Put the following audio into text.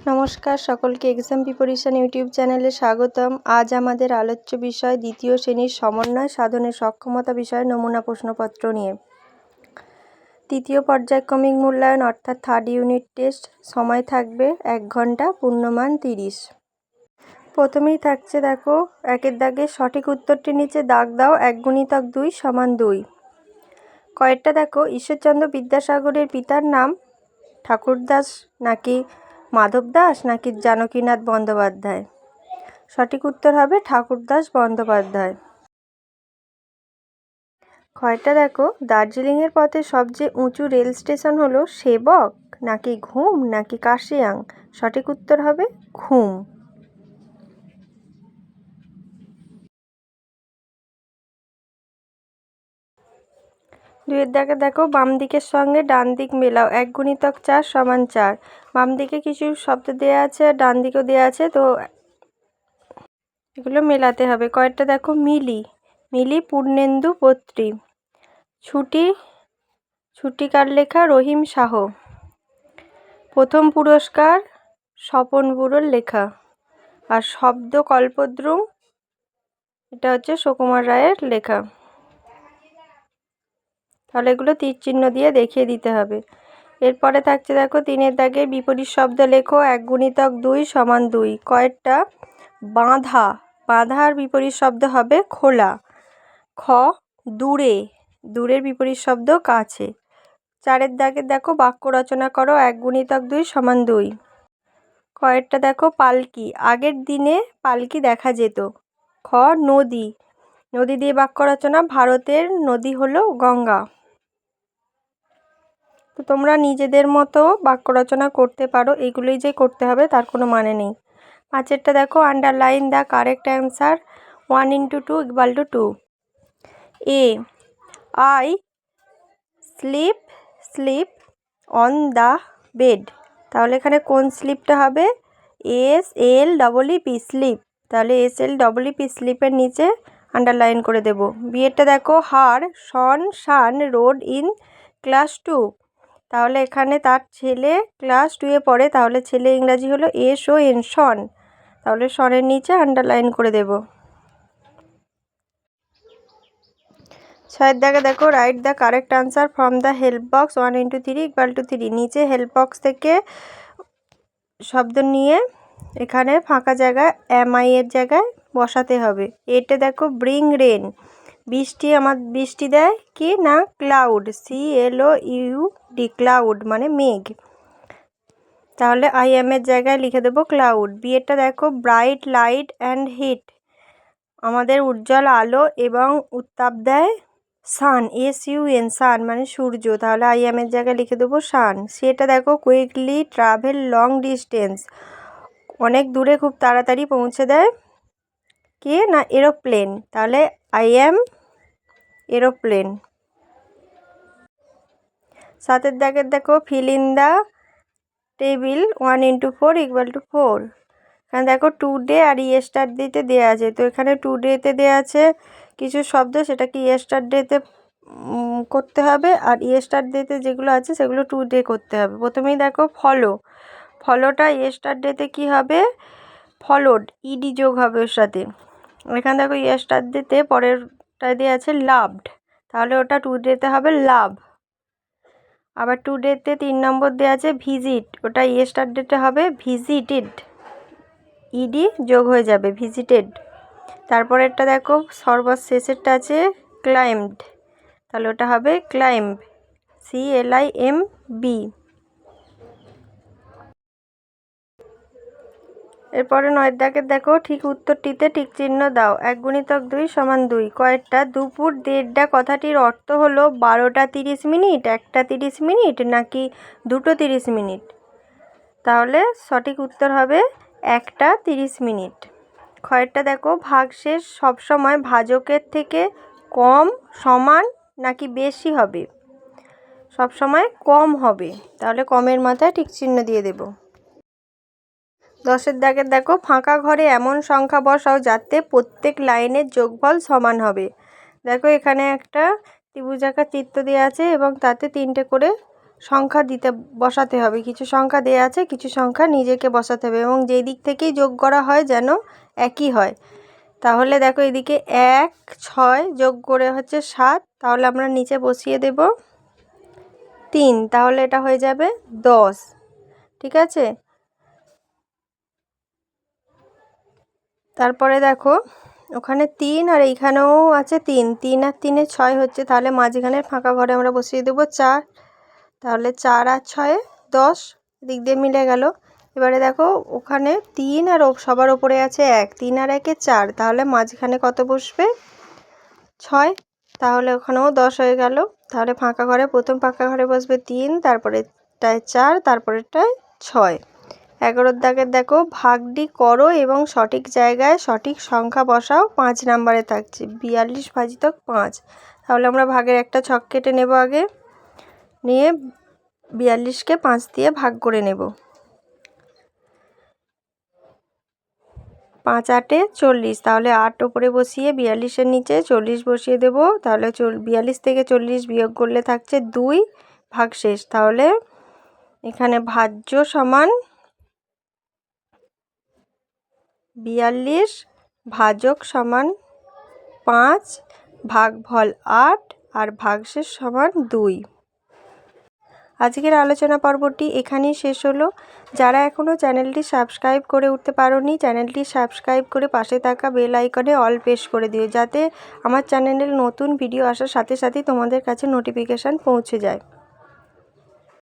নমস্কার সকলকে exam preparation YouTube চ্যানেলে স্বাগতম। আজ আমাদের আলোচ্য বিষয় দ্বিতীয় শ্রেণীর সমন্বয় সাধনের সক্ষমতা বিষয়ে নমুনা প্রশ্নপত্র নিয়ে। তৃতীয় পর্যায়ক্রমিক মূল্যায়ন অর্থাৎ থার্ড ইউনিট টেস্ট। সময় থাকবে 1 ঘন্টা, পূর্ণমান 30। প্রথমেই থাকছে দেখো একের দাগে সঠিক উত্তরটি নিচে দাগ দাও 1 × 2 = 2। কয়েকটা দেখো ঈশ্বরচন্দ্র বিদ্যাসাগরের পিতার নাম ঠাকুরদাস নাকি মাধব দাস নাকি জানকীনাথ বন্দ্যোপাধ্যায়? সঠিক উত্তর হবে ঠাকুরদাস বন্দ্যোপাধ্যায়। কয়টা দেখো দার্জিলিংয়ের পথে সবচেয়ে উঁচু রেল স্টেশন হলো সেবক নাকি ঘুম নাকি কার্শিয়াং? সঠিক উত্তর হবে ঘুম। দুইয়ের দাগে দেখো বাম দিকের সঙ্গে ডান দিক মেলাও 1 × 4 = 4। বাম দিকে কিছু শব্দ দেওয়া আছে আর ডান দিকেও দেওয়া আছে, তো এগুলো মেলাতে হবে। কয়েকটা দেখো মিলি মিলি পূর্ণেন্দু পত্রী। ছুটি কার লেখা? রহিম শাহ। প্রথম পুরস্কার স্বপন বুড়োর লেখা। আর শব্দ কল্পদ্রুম এটা হচ্ছে সুকুমার রায়ের লেখা। তাহলে এগুলো তীর চিহ্ন দিয়ে দেখিয়ে দিতে হবে। এরপরে থাকছে দেখো 3-এর দাগে বিপরীত শব্দ লেখো 1 × 2 = 2। কয়েকটা বাঁধা বাঁধার বিপরীত শব্দ হবে খোলা। খ দূরে দূরের বিপরীত শব্দ কাছে। 4-এর দাগে দেখো বাক্য রচনা করো 1 × 2 = 2। কয়েকটা দেখো পালকি আগের দিনে পালকি দেখা যেত। খ নদী নদী দিয়ে বাক্য রচনা ভারতের নদী হলো গঙ্গা। তো তোমরা নিজেদের মতো বাক্য রচনা করতে পারো, এগুলোই যে করতে হবে তার কোনো মানে নেই। 5-এরটা দেখো underline the correct answer 1 × 2 = 2। A I sleep on the bed. তাহলে এখানে কোন স্লিপটা হবে? SLEEP slip. তাহলে SLEEP স্লিপের নিচে আন্ডারলাইন করে দেব। বিয়েরটা দেখো হার সান রোড ইন ক্লাস 2। তাহলে এখানে তার ছেলে ক্লাস 2-এ পড়ে, তাহলে ছেলে ইংরাজি হলো SON শন। তাহলে শনের নিচে আন্ডারলাইন করে দেব। 6-এর দাগে দেখো write the correct answer from the help box 1 × 3 = 3। নিচে হেল্প বক্স থেকে শব্দ নিয়ে এখানে ফাঁকা জায়গায় MI এর জায়গায় বসাতে হবে। এটা দেখো ব্রিং রেন বৃষ্টি দেয় কি না ক্লাউড CLOUD ক্লাউড মানে মেঘ। তাহলে IM এর জায়গায় লিখে দেবো ক্লাউড। বিয়েরটা দেখো ব্রাইট লাইট অ্যান্ড হিট আমাদের উজ্জ্বল আলো এবং উত্তাপ দেয় সান SUN সান মানে সূর্য। তাহলে IM এর জায়গায় লিখে দেবো সান। সেটা দেখো কুইকলি ট্রাভেল লং ডিস্টেন্স অনেক দূরে খুব তাড়াতাড়ি পৌঁছে দেয় কে না এরোপ্লেন। তাহলে IM এরোপ্লেন। 7-এর দাগের দেখো ফিল ইন দ্য টেবিল 1 × 4 = 4। এখানে দেখো টুডে আর ইয়েস্টারডেতে দেওয়া আছে, তো এখানে টুডেতে দেওয়া আছে কিছু শব্দ, সেটাকে ইয়েস্টারডেতে করতে হবে, আর ইয়েস্টারডেতে যেগুলো আছে সেগুলো টুডে করতে হবে। প্রথমেই দেখো ফলোটা ইয়েস্টারডেতে কি হবে? ফলোড ED যোগ হবে ওর সাথে। এখানে দেখো ইয়েস্টারডেতে পরেরটায় দেওয়া আছে লাভড, তাহলে ওটা টুডেতে হবে লাভ। আবার টুডেতে 3 নম্বর দেওয়া আছে ভিজিট, ওটা ইয়েস্টারডেতে হবে ভিজিটেড ED যোগ হয়ে যাবে ভিজিটেড। তারপরেরটা দেখো সর্বশেষেরটা আছে ক্লাইম্বড, তাহলে ওটা হবে ক্লাইম্ব CLIMB। এরপরে 9-এর দাগের দেখো ঠিক উত্তরটিতে টিক চিহ্ন দাও 1 × 2 = 2। কয়েকটা দুপুর 1:30 কথাটির অর্থ হলো 12টা 30 মিনিট 1টা 30 মিনিট নাকি 2টো 30 মিনিট? তাহলে সঠিক উত্তর হবে 1টা 30 মিনিট। কয়েকটা দেখো ভাগশেষ সবসময় ভাজকের থেকে কম সমান নাকি বেশি হবে? সবসময় কম হবে, তাহলে কমের মাথায় টিক চিহ্ন দিয়ে দেব। 10-এর দাগের দেখো ফাঁকা ঘরে এমন সংখ্যা বসাও যাতে প্রত্যেক লাইনের যোগফল সমান হবে। দেখো এখানে একটা ত্রিভুজাকার চিত্র দেওয়া আছে এবং তাতে 3টে করে সংখ্যা বসাতে হবে। কিছু সংখ্যা দেয়া আছে, কিছু সংখ্যা নিজেকে বসাতে হবে এবং যেই দিক থেকেই যোগ করা হয় যেন একই হয়। তাহলে দেখো এদিকে 1 6 যোগ করে হচ্ছে 7, তাহলে আমরা নিচে বসিয়ে দেব 3, তাহলে এটা হয়ে যাবে 10। ঠিক আছে, তারপরে দেখো ওখানে 3 আর এইখানেও আছে 3, 3 আর 3 6 হচ্ছে, তাহলে মাঝখানের ফাঁকা ঘরে আমরা বসিয়ে দেব 4, তাহলে 4 আর 6 10, দিক দিয়ে মিলে গেল। এবারে দেখো ওখানে 3 আর সবার ওপরে আছে 1, 3 আর 1 4, তাহলে মাঝখানে কত বসবে 6, তাহলে ওখানেও 10 হয়ে গেল। তাহলে ফাঁকা ঘরে প্রথম ফাঁকা ঘরে বসবে 3, তারপরেরটায় 4, তারপরেরটায় 6। 11 দাগের দেখো ভাগটি করো এবং সঠিক জায়গায় সঠিক সংখ্যা বসাও, 5 নম্বরে থাকছে 42 ভাজিতক 5। তাহলে আমরা ভাগের একটা ছক কেটে নেব আগে, নিয়ে 42কে 5 দিয়ে ভাগ করে নেব। 5 8 40, তাহলে 8 ওপরে বসিয়ে 42-এর নিচে 40 বসিয়ে দেব। তাহলে 42 থেকে 40 বিয়োগ করলে থাকছে 2, ভাগশেষ। তাহলে এখানে ভাজ্য সমান 42, ভাজক সমান 5, ভাগফল 8 আর ভাগশেষ সমান 2। আজকের আলোচনা পর্বটি এখানেই শেষ হলো। যারা এখনও চ্যানেলটি সাবস্ক্রাইব করে উঠতে পারোনি, চ্যানেলটি সাবস্ক্রাইব করে পাশে থাকা বেল আইকনে অল প্রেস করে দিও, যাতে আমার চ্যানেলের নতুন ভিডিও আসার সাথে সাথেই তোমাদের কাছে নোটিফিকেশান পৌঁছে যায়।